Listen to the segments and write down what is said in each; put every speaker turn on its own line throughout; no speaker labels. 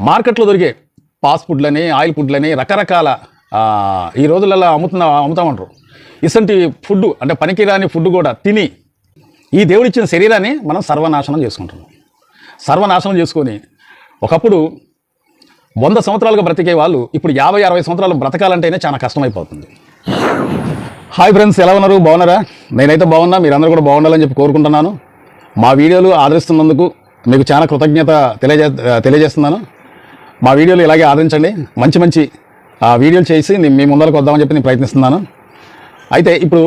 మార్కెట్లో దొరికే fast ఫుడ్లని, oil ఫుడ్లని రకరకాల ఈ రోజులలో అమ్ముతా ఉంటారు. ఇసంటి ఫుడ్ అంటే పనికిరాని ఫుడ్ కూడా తిని ఈ దేవుడిచ్చిన శరీరాన్ని మనం సర్వనాశనం చేసుకుంటున్నాం. సర్వనాశనం చేసుకొని ఒకప్పుడు 100 సంవత్సరాలుగా బ్రతికే వాళ్ళు ఇప్పుడు 50-60 సంవత్సరాలు బ్రతకాలంటేనే చాలా కష్టమైపోతుంది. హాయ్ ఫ్రెండ్స్, ఎలా ఉన్నారు? బాగున్నారా? నేనైతే బాగున్నా, మీరందరూ కూడా బాగుండాలని చెప్పి కోరుకుంటున్నాను. మా వీడియోలు ఆదరిస్తున్నందుకు మీకు చాలా కృతజ్ఞత తెలియజేస్తున్నాను. మా వీడియోలు ఇలాగే ఆదరించండి. మంచి మంచి వీడియోలు చేసి మీ ముందరకు వద్దామని చెప్పి నేను ప్రయత్నిస్తున్నాను. అయితే ఇప్పుడు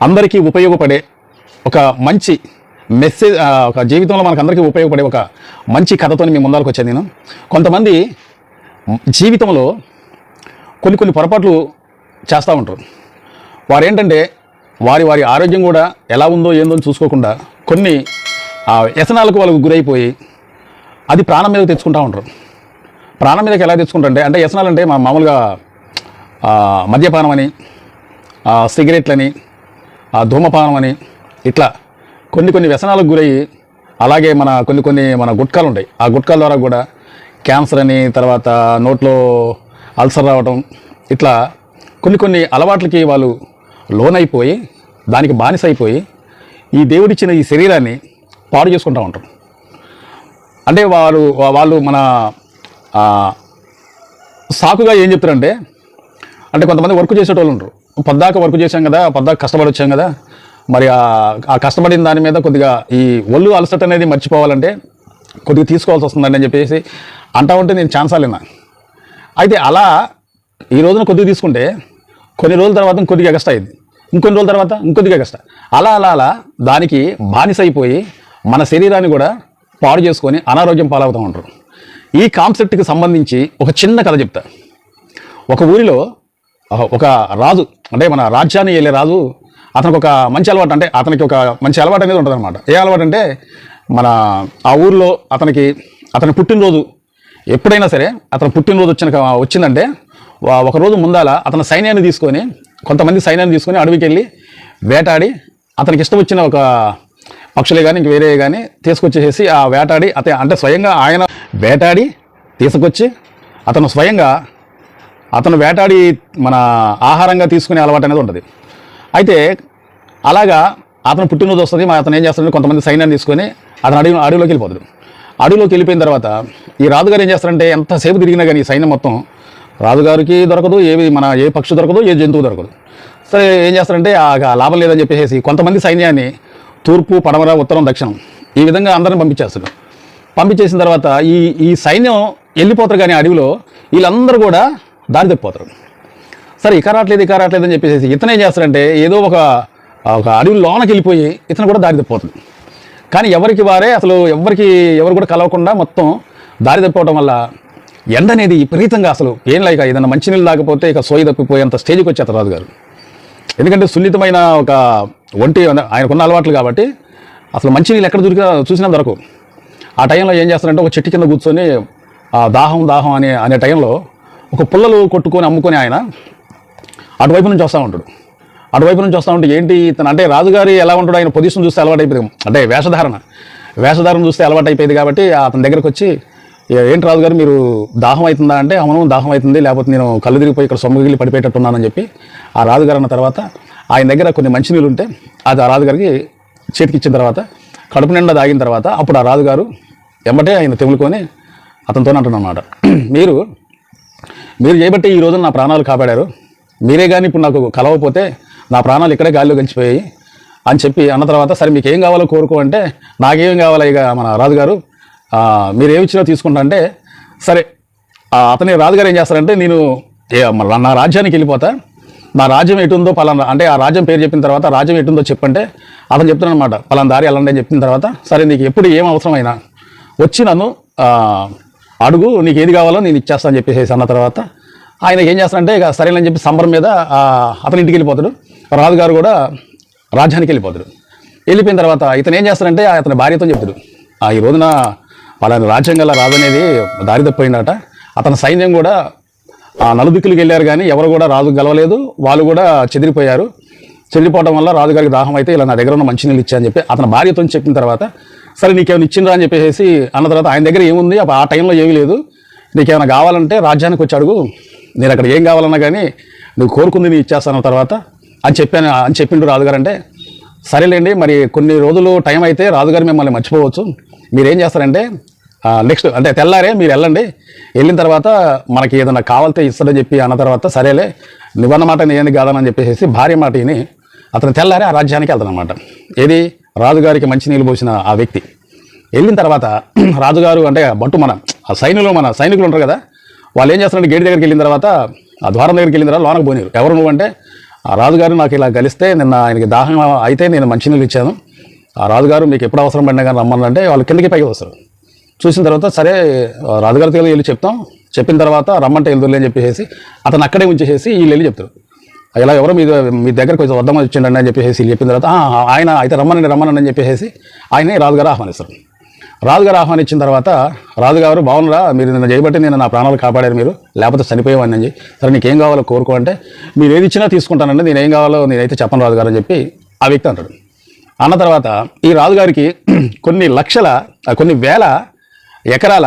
అందరికీ ఉపయోగపడే ఒక మంచి మెసేజ్, ఒక జీవితంలో మనకు అందరికీ ఉపయోగపడే ఒక మంచి కథతో మీ ముందరకు వచ్చాను నేను. కొంతమంది జీవితంలో కొన్ని పొరపాట్లు చేస్తూ ఉంటారు. వారు ఏంటంటే వారి ఆరోగ్యం కూడా ఎలా ఉందో ఏందో చూసుకోకుండా కొన్ని వ్యసనాలకు వాళ్ళకు గురైపోయి అది ప్రాణం మీదకి తెచ్చుకుంటూ ఉంటారు. ప్రాణం మీదకి ఎలా తెచ్చుకుంటారంటే, అంటే వ్యసనాలు అంటే మామూలుగా మద్యపానం అని, సిగరెట్లని, ధూమపానం అని, ఇట్లా కొన్ని వ్యసనాలకు గురయ్యి, అలాగే కొన్ని మన గుట్కాలు ఉంటాయి. ఆ గుట్కాల ద్వారా కూడా క్యాన్సర్ అని, తర్వాత నోట్లో అల్సర్ రావటం, ఇట్లా కొన్ని అలవాట్లకి వాళ్ళు లోనైపోయి దానికి బానిస అయిపోయి ఈ దేవుడిచ్చిన ఈ శరీరాన్ని పాడు చేసుకుంటూ ఉంటారు. అంటే వాళ్ళు మన సాకుగా ఏం చెప్తారంటే, అంటే కొంతమంది వర్క్ చేసేటోళ్ళు ఉంటారు. పొద్దాక వర్క్ చేశాం కదా, పొద్దాక కష్టపడి వచ్చాం కదా, మరి ఆ కష్టపడిన దాని మీద కొద్దిగా ఈ ఒళ్ళు అలసట అనేది మర్చిపోవాలంటే కొద్దిగా తీసుకోవాల్సి వస్తుందండి అని చెప్పేసి అంటా ఉంటే నేను ఛాన్సాలు విన్నా. అయితే అలా ఈ రోజున కొద్దిగా తీసుకుంటే కొన్ని రోజుల తర్వాత ఇంకొద్దిగా ఎగస్ట్రా అయింది, ఇంకొన్ని రోజుల తర్వాత ఇంకొద్దిగా ఎగస్ట్రా, అలా దానికి బానిస అయిపోయి మన శరీరాన్ని కూడా పాడు చేసుకొని అనారోగ్యం పాలవుతూ ఉంటారు. ఈ కాన్సెప్ట్కి సంబంధించి ఒక చిన్న కథ చెప్తా. ఒక ఊరిలో ఒక రాజు, అంటే మన రాజ్యాన్ని వెళ్ళే రాజు, అతనికి ఒక మంచి అలవాటు, అంటే అతనికి ఒక మంచి అలవాటు అనేది ఉంటుంది అనమాట. ఏ అలవాటు అంటే, ఆ ఊరిలో అతని పుట్టినరోజు ఎప్పుడైనా సరే, అతని పుట్టినరోజు వచ్చిందంటే ఒకరోజు ముందాల అతని సైన్యాన్ని తీసుకొని, కొంతమంది సైన్యాన్ని తీసుకొని అడవికి వెళ్ళి వేటాడి అతనికి ఇష్టం వచ్చిన ఒక పక్షులే కానీ ఇంక వేరే కానీ తీసుకొచ్చేసి ఆ వేటాడి అంటే స్వయంగా ఆయన వేటాడి తీసుకొచ్చి అతను వేటాడి మన ఆహారంగా తీసుకునే అలవాటు అనేది ఉంటుంది. అయితే అలాగా అతను పుట్టినరోజు వస్తుంది, అతను ఏం చేస్తాడంటే కొంతమంది సైన్యాన్ని తీసుకొని అతను అడవిలోకి వెళ్ళిపోతాడు. అడవిలోకి వెళ్ళిపోయిన తర్వాత ఈ రాజుగారు ఏం చేస్తారంటే, ఎంతసేపు తిరిగినా కానీ ఈ సైన్యం మొత్తం రాజుగారికి దొరకదు, ఏ పక్షి దొరకదు, ఏ జంతువు దొరకదు. సరే ఏం చేస్తారంటే లాభం లేదని చెప్పేసి కొంతమంది సైన్యాన్ని తూర్పు, పడమర, ఉత్తరం, దక్షిణం ఈ విధంగా అందరిని పంపించేస్తాడు. పంపించేసిన తర్వాత ఈ సైన్యం వెళ్ళిపోతారు, కానీ అడవిలో వీళ్ళందరూ కూడా దారి తప్పిపోతారు. సరే ఇక రావట్లేదు అని చెప్పేసి ఇతను ఏం చేస్తారంటే, ఏదో ఒక అడవి లోనకి వెళ్ళిపోయి ఇతను కూడా దారి తప్పిపోతుంది. కానీ ఎవరికి వారే అసలు ఎవరు కూడా కలవకుండా మొత్తం దారి తప్పిపోవడం వల్ల ఎండ అనేది విపరీతంగా, అసలు ఏదైనా మంచినీళ్ళు లేకపోతే ఇక సోయి తప్పిపోయేంత స్టేజ్కి వచ్చేస్తారు రాజుగారు. ఎందుకంటే సున్నితమైన ఒక ఒంటి ఆయనకున్న అలవాట్లు కాబట్టి అసలు మంచినీళ్ళు ఎక్కడ చూసినా దొరకవు. ఆ టైంలో ఏం చేస్తారంటే, ఒక చెట్టు కింద కూర్చొని దాహం అనే టైంలో ఒక పుల్లలు కొట్టుకొని అమ్ముకొని ఆయన అటువైపు నుంచి వస్తూ ఉంటాడు. అటువైపు నుంచి వస్తూ ఉంటే ఏంటి ఇతను అంటే, రాజుగారి ఎలా ఉంటాడు, ఆయన పొజిషన్ చూస్తే అలవాటు అయిపోయింది, అంటే వేషధారణ చూస్తే అలవాటు అయిపోయింది కాబట్టి అతని దగ్గరకు వచ్చి, ఏంటి రాజుగారు మీరు దాహం అవుతుందా అంటే, అవును దాహం అవుతుంది, లేకపోతే నేను కళ్ళు తిరిగిపోయి ఇక్కడ సొమ్మగిలి పడిపోయేటట్టున్నానని చెప్పి ఆ రాజుగారు అన్న తర్వాత ఆయన దగ్గర కొన్ని మంచినీళ్ళు ఉంటే అది ఆ రాజుగారికి చేతికి ఇచ్చిన తర్వాత కడుపు నిండా తాగిన తర్వాత అప్పుడు ఆ రాజుగారు వెంబటే ఆయన తెములుకొని అతనితో అంటున్నమాట, మీరు చేయబట్టి ఈ రోజు నా ప్రాణాలు కాపాడారు, మీరే కానీ ఇప్పుడు నాకు కలవకపోతే నా ప్రాణాలు ఇక్కడే గాలిలో గెలిచిపోయాయి అని చెప్పి అన్న తర్వాత, సరే మీకు ఏం కావాలో కోరుకో అంటే, నాకేం కావాలో ఇక మన రాజుగారు మీరు ఏమిచ్చినా తీసుకుంటా అంటే, సరే అతని రాజుగారు ఏం చేస్తారంటే, నేను నా రాజ్యానికి వెళ్ళిపోతా, నా రాజ్యం ఎటుందో పలానా, అంటే ఆ రాజ్యం పేరు చెప్పిన తర్వాత రాజ్యం ఎటుందో చెప్పంటే అతను చెప్తున్నాను అనమాట, పలానా దారి వెళ్ళండి అని చెప్పిన తర్వాత, సరే నీకు ఎప్పుడు ఏం అవసరమైనా వచ్చి నన్ను అడుగు, నీకు ఏది కావాలో నేను ఇచ్చేస్తాను అని చెప్పేసి అన్న తర్వాత ఆయన ఏం చేస్తారంటే, ఇక సరేనని చెప్పి సంబరం మీద అతని ఇంటికి వెళ్ళిపోతాడు. రాజుగారు కూడా రాజ్యానికి వెళ్ళిపోతాడు. వెళ్ళిపోయిన తర్వాత ఇతను ఏం చేస్తారంటే అతని భార్యతో చెప్తాడు, ఈ రోజున పలానా రాజ్యం గల రాజు అనేది దారి తప్పిపోయిందట, అతని సైన్యం కూడా నలుదిక్కులకు వెళ్ళారు కానీ ఎవరు కూడా రాజు గెలవలేదు, వాళ్ళు కూడా చెదిరిపోయారు, చెదిరిపోవడం వల్ల రాజుగారికి దాహం అయితే ఇలా నా దగ్గర ఉన్న మంచినీళ్ళు ఇచ్చా అని చెప్పి అతని భార్యతో చెప్పిన తర్వాత, సరే నీకేమైనా ఇచ్చిండ్రా అని చెప్పేసి అన్న తర్వాత ఆయన దగ్గర ఏముంది ఆ టైంలో ఏమీ లేదు, నీకేమైనా కావాలంటే రాజ్యానికి వచ్చి అడుగు, నేను అక్కడ ఏం కావాలన్నా కానీ నువ్వు కోరుకుంది నేను ఇచ్చేస్తాను తర్వాత అని చెప్పిండు రాజుగారు. అంటే సరేలేండి, మరి కొన్ని రోజులు టైం అయితే రాజుగారు మిమ్మల్ని మర్చిపోవచ్చు, మీరేం చేస్తారంటే నెక్స్ట్ అంటే తెల్లారే మీరు వెళ్ళండి, వెళ్ళిన తర్వాత మనకి ఏదైనా కావాలితే ఇస్తాడని చెప్పి అన్న తర్వాత సరేలే నువ్వన్నమాట నేను కాదనని చెప్పేసి భార్య మాట విని అతను తెల్లారే ఆ రాజ్యానికి వెళ్తానమాట. ఏది రాజుగారికి మంచినీళ్ళు పోసిన ఆ వ్యక్తి వెళ్ళిన తర్వాత రాజుగారు అంటే మన సైనికులు ఉంటారు కదా, వాళ్ళు ఏం చేస్తారంటే గేట్ దగ్గరికి వెళ్ళిన తర్వాత ఆ ద్వారం దగ్గరికి వెళ్ళిన తర్వాత లోనకు పోనీరు. ఎవరు నువ్వంటే ఆ రాజుగారు నాకు ఇలా కలిస్తే నిన్న ఆయనకి దాహం అయితే నేను మంచినీళ్ళు ఇచ్చాను, ఆ రాజుగారు మీకు ఎప్పుడు అవసరం పడినా కానీ రమ్మనంటే వాళ్ళు కిందకి పైకి వస్తారు. చూసిన తర్వాత సరే రాజుగారి దగ్గర వెళ్ళి చెప్తాం, చెప్పిన తర్వాత రమ్మంటే వెళ్తులే అని చెప్పేసి అతను అక్కడే ఉంచేసేసి వీళ్ళు వెళ్ళి చెప్తారు, ఇలా ఎవరో మీ దగ్గర కొంచెం వద్దమని వచ్చిండండి అని చెప్పేసి వీళ్ళు చెప్పిన తర్వాత ఆయన అయితే రమ్మనండి అని చెప్పేసి ఆయనే రాజుగారు ఆహ్వానిస్తారు. రాజుగారు ఆహ్వానించిన తర్వాత రాజుగారు బాగున్నారా, మీరు నిన్న చేయబట్టి నేను నా ప్రాణాలు కాపాడారు, మీరు లేకపోతే చనిపోయేవాడిని అని. సరే నీకేం కావాలో కోరుకో అంటే మీరు ఏది ఇచ్చినా తీసుకుంటానండి, నేనేం కావాలో నేనైతే చెప్పను రాజుగారు అని చెప్పి ఆ వ్యక్తి అంటాడు. అన్న తర్వాత ఈ రాజుగారికి కొన్ని వేల ఎకరాల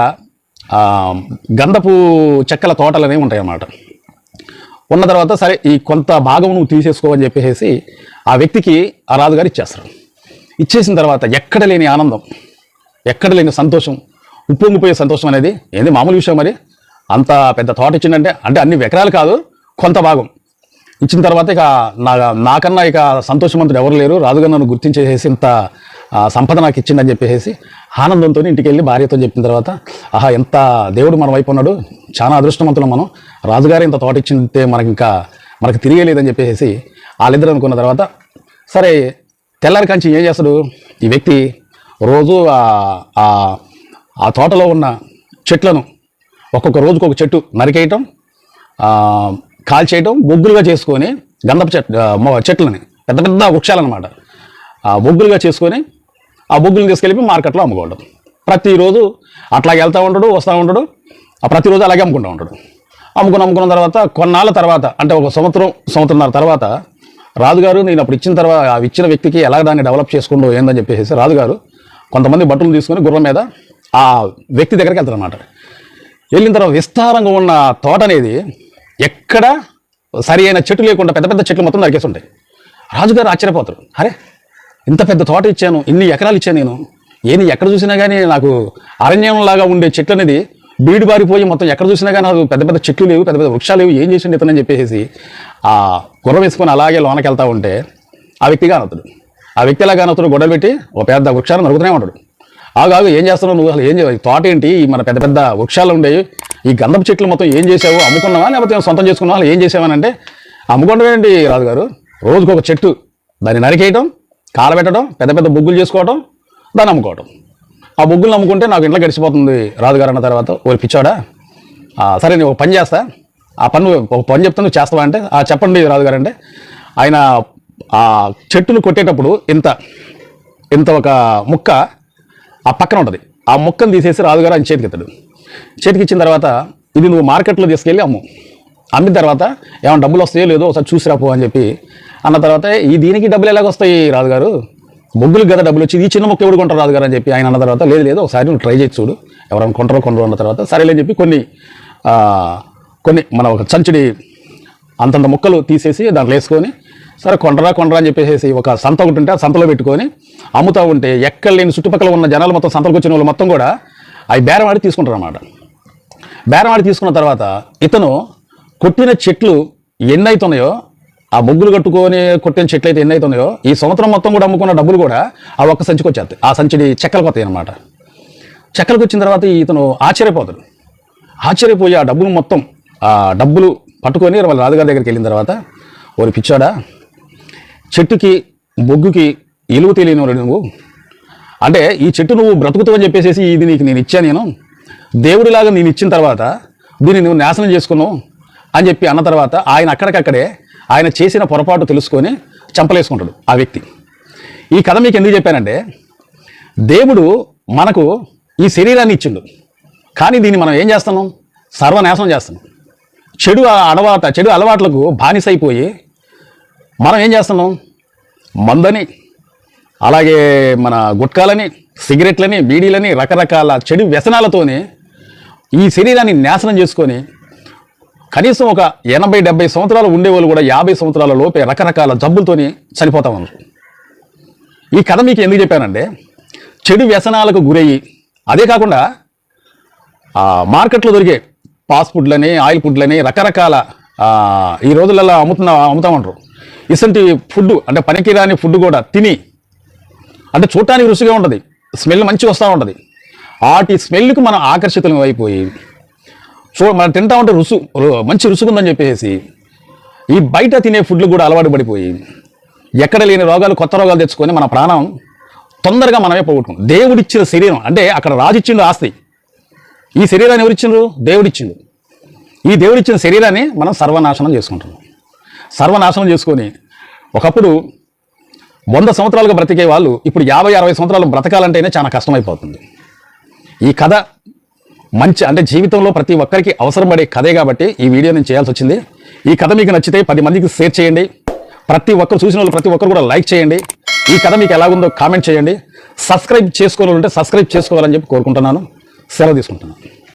గంధపు చెక్కల తోటలు అనేవి ఉంటాయి అన్నమాట. ఉన్న తర్వాత సరే ఈ కొంత భాగం నువ్వు తీసేసుకోవని చెప్పేసి ఆ వ్యక్తికి ఆ రాజుగారు ఇచ్చేస్తారు. ఇచ్చేసిన తర్వాత ఎక్కడ లేని ఆనందం, ఎక్కడ లేని సంతోషం, ఉప్పొంగిపోయే సంతోషం అనేది ఏంది మామూలు విషయం. మరి అంత పెద్ద తోట ఇచ్చిందంటే అంటే అన్ని ఎకరాలు కాదు, కొంత భాగం ఇచ్చిన తర్వాత ఇక నాకన్నా ఇక సంతోషవంతుడు ఎవరు లేరు, రాజుగారు నన్ను గుర్తించేసి ఇంత సంపద నాకు ఇచ్చిందని చెప్పేసి ఆనందంతో ఇంటికి వెళ్ళి భార్యతో చెప్పిన తర్వాత ఆహా ఎంత దేవుడు మన వైపు ఉన్నాడు, చాలా అదృష్టవంతులం మనం, రాజుగారు ఇంత తోట ఇచ్చింటే మనకు తిరిగేలేదని చెప్పేసి వాళ్ళిద్దరు అనుకున్న తర్వాత సరే తెల్లారి కంచి ఏం చేస్తాడు ఈ వ్యక్తి, రోజు ఆ తోటలో ఉన్న చెట్లను ఒక్కొక్క రోజుకు ఒక చెట్టు నరికేయటం, కాల్చేయటం, బొగ్గులుగా చేసుకొని గంధపు చెట్లని పెద్ద పెద్ద వృక్షాలన్నమాట బొగ్గులుగా చేసుకొని ఆ బొగ్గులను తీసుకెళ్ళి మార్కెట్లో అమ్ముకోవడం. ప్రతిరోజు అట్లాగే వెళ్తూ ఉంటాడు, వస్తూ ఉంటాడు, ప్రతిరోజు అలాగే అమ్ముకుంటూ ఉంటాడు. అమ్ముకున్న తర్వాత కొన్నాళ్ళ తర్వాత అంటే ఒక సంవత్సరంన్నర తర్వాత రాజుగారు నేను అప్పుడు ఇచ్చిన తర్వాత ఇచ్చిన వ్యక్తికి ఎలా దాన్ని డెవలప్ చేసుకుంటూ ఏందని చెప్పేసి రాజుగారు కొంతమంది బట్టలు తీసుకొని గుర్రం మీద ఆ వ్యక్తి దగ్గరికి వెళ్తారన్నమాట. వెళ్ళిన తర్వాత విస్తారంగా ఉన్న తోట అనేది ఎక్కడ సరి అయిన చెట్టు లేకుండా పెద్ద పెద్ద చెట్లు మొత్తం నరికేసి ఉంటాయి. రాజుగారు ఆశ్చర్యపోతారు, అరే ఇంత పెద్ద తోట ఇచ్చాను, ఇన్ని ఎకరాలు ఇచ్చాను నేను, ఏది ఎక్కడ చూసినా కానీ నాకు అరణ్యంలాగా ఉండే చెట్లు అనేది బీడు బారిపోయి మొత్తం ఎక్కడ చూసినా కానీ నాకు పెద్ద పెద్ద చెట్లు లేవు, పెద్ద పెద్ద వృక్షాలు లేవు, ఏం చేసిండు ఇతనని చెప్పేసి ఆ గుర్రం వేసుకొని అలాగే లోనకి వెళ్తూ ఉంటే ఆ వ్యక్తిగా అనవుతాడు. ఆ వ్యక్తి ఎలాగా అనవుతాడు, గొడవలు పెట్టి ఒక పెద్ద వృక్షాలు నరుగుతూనే ఉంటాడు. ఆగాగు ఏం చేస్తున్నావు నువ్వు, అసలు ఏం తోట ఏంటి, మన పెద్ద పెద్ద వృక్షాలు ఉండేవి, ఈ గంధపు చెట్లు మొత్తం ఏం చేసావు, అమ్ముకున్నావా లేకపోతే సొంతం చేసుకున్నావా, అలా ఏం చేసావని అంటే అమ్ముకుంటామేంటి రాజుగారు, రోజుకు ఒక చెట్టు దాన్ని నరికేయటం, కాలబెట్టడం, పెద్ద పెద్ద బొగ్గులు చేసుకోవడం, దాన్ని అమ్ముకోవడం. ఆ బొగ్గులు అమ్ముకుంటే నాకు ఇంట్లో గడిచిపోతుంది రాజుగారు అన్న తర్వాత ఓ పిచ్చాడా, సరే నేను ఒక పని చేస్తా, ఆ పని ఒక పని చెప్తా నువ్వు చేస్తావా అంటే చెప్పండి రాజుగారు అంటే ఆయన ఆ చెట్టును కొట్టేటప్పుడు ఇంత ఒక ముక్క ఆ పక్కన ఉంటుంది, ఆ ముక్కను తీసేసి రాజుగారు ఆయన చేతికి ఇచ్చిన తర్వాత ఇది నువ్వు మార్కెట్లో తీసుకెళ్ళి అమ్మిన తర్వాత ఏమైనా డబ్బులు వస్తాయో లేదో ఒకసారి చూసిరాపో అని చెప్పి అన్న తర్వాత దీనికి డబ్బులు ఎలాగొస్తాయి రాజుగారు, బొగ్గులకు కదా డబ్బులు వచ్చి ఈ చిన్న మొక్క ఎవడు కొంటారు రాజుగారు అని చెప్పి ఆయన అన్న తర్వాత లేదు ఒకసారి నువ్వు ట్రై చేసి చూడు, ఎవరైనా కొంటారో అన్న తర్వాత సరేలేని చెప్పి కొన్ని మన ఒక సంచుడి అంతంత ముక్కలు తీసేసి దాంట్లో వేసుకొని సరే కొండరా అని చెప్పేసి ఒక సంత ఒకటి ఉంటే ఆ సంతలో పెట్టుకొని అమ్ముతూ ఉంటే ఎక్కడ లేని చుట్టుపక్కల ఉన్న జనాలు మొత్తం సంతలకు వచ్చిన వాళ్ళు మొత్తం కూడా అవి బేరం ఆడి తీసుకుంటారు అన్నమాట. బేరం ఆడి తీసుకున్న తర్వాత ఇతను కొట్టిన చెట్లు ఎన్నైతున్నాయో, ఆ బొగ్గులు కట్టుకొని కొట్టిన చెట్లు అయితే ఎన్నైతున్నాయో ఈ సంవత్సరం మొత్తం కూడా అమ్ముకున్న డబ్బులు కూడా ఆ ఒక్క సంచికి వచ్చేస్తాయి, ఆ సంచిడి చెక్కలకు వస్తాయి అనమాట. చెక్కలకు వచ్చిన తర్వాత ఇతను ఆశ్చర్యపోయి ఆ డబ్బులు పట్టుకొని వాళ్ళ రాజుగారి దగ్గరికి వెళ్ళిన తర్వాత ఓరి పిచ్చాడా, చెట్టుకి బొగ్గుకి ఇలువ తెలియని నువ్వు, అంటే ఈ చెట్టు నువ్వు బ్రతుకుతావని చెప్పేసి ఇది నీకు నేను ఇచ్చాను, నేను దేవుడిలాగా నేను ఇచ్చిన తర్వాత దీన్ని నువ్వు నాశనం చేసుకున్నావు అని చెప్పి అన్న తర్వాత ఆయన అక్కడికక్కడే ఆయన చేసిన పొరపాటు తెలుసుకొని చంపలేసుకుంటాడు ఆ వ్యక్తి. ఈ కథ మీకు ఎందుకు చెప్పానంటే దేవుడు మనకు ఈ శరీరాన్ని ఇచ్చిండు, కానీ దీన్ని మనం ఏం చేస్తున్నాం, సర్వనాశనం చేస్తున్నాం. చెడు అలవాట్లకు బానిసైపోయి మనం ఏం చేస్తున్నాం, మందని అలాగే మన గుట్కాలని సిగరెట్లని, బీడీలని, రకరకాల చెడు వ్యసనాలతోనే ఈ శరీరాన్ని నాశనం చేసుకొని కనీసం ఒక 80-70 సంవత్సరాలు ఉండేవాళ్ళు కూడా 50 సంవత్సరాల లోపే రకరకాల జబ్బులతోని చనిపోతామన్నారు. ఈ కథ మీకు ఎందుకు చెప్పానంటే, చెడు వ్యసనాలకు గురయ్యి, అదే కాకుండా మార్కెట్లో దొరికే ఫాస్ట్ ఫుడ్లని, ఆయిల్ ఫుడ్లని, రకరకాల ఈ రోజులలో అమ్ముతామంటారు. ఇసంటి ఫుడ్ అంటే పనికిరాని ఫుడ్ కూడా తిని, అంటే చూడటానికి రుచిగా ఉంటుంది, స్మెల్ మంచిగా వస్తూ ఉంటుంది, వాటి స్మెల్కి మనం ఆకర్షితులం అయిపోయి మనం తింటా ఉంటే మంచి రుసుకుందని చెప్పేసి ఈ బయట తినే ఫుడ్లు కూడా అలవాటు పడిపోయి ఎక్కడ లేని రోగాలు, కొత్త రోగాలు తెచ్చుకొని మన ప్రాణం తొందరగా మనమే పోగొట్టుకుంటాం. దేవుడిచ్చిన శరీరం అంటే అక్కడ రాజిచ్చిండు ఆస్తి, ఈ శరీరాన్ని ఎవరిచ్చిండ్రు? దేవుడిచ్చిండు. ఈ దేవుడిచ్చిన శరీరాన్ని మనం సర్వనాశనం చేసుకుంటున్నాం. సర్వనాశనం చేసుకొని ఒకప్పుడు 100 సంవత్సరాలుగా బ్రతికే వాళ్ళు ఇప్పుడు 50-60 సంవత్సరాలు బ్రతకాలంటేనే చాలా కష్టమైపోతుంది. ఈ కథ మంచి అంటే జీవితంలో ప్రతి ఒక్కరికి అవసరం పడే కథే కాబట్టి ఈ వీడియో నేను చేయాల్సి వచ్చింది. ఈ కథ మీకు నచ్చితే 10 మందికి షేర్ చేయండి. ప్రతి ఒక్కరు చూసిన వాళ్ళు ప్రతి ఒక్కరు కూడా లైక్ చేయండి. ఈ కథ మీకు ఎలాగుందో కామెంట్ చేయండి. సబ్స్క్రైబ్ చేసుకోవాలంటే సబ్స్క్రైబ్ చేసుకోవాలని చెప్పి కోరుకుంటున్నాను. సెలవు తీసుకుంటున్నాను.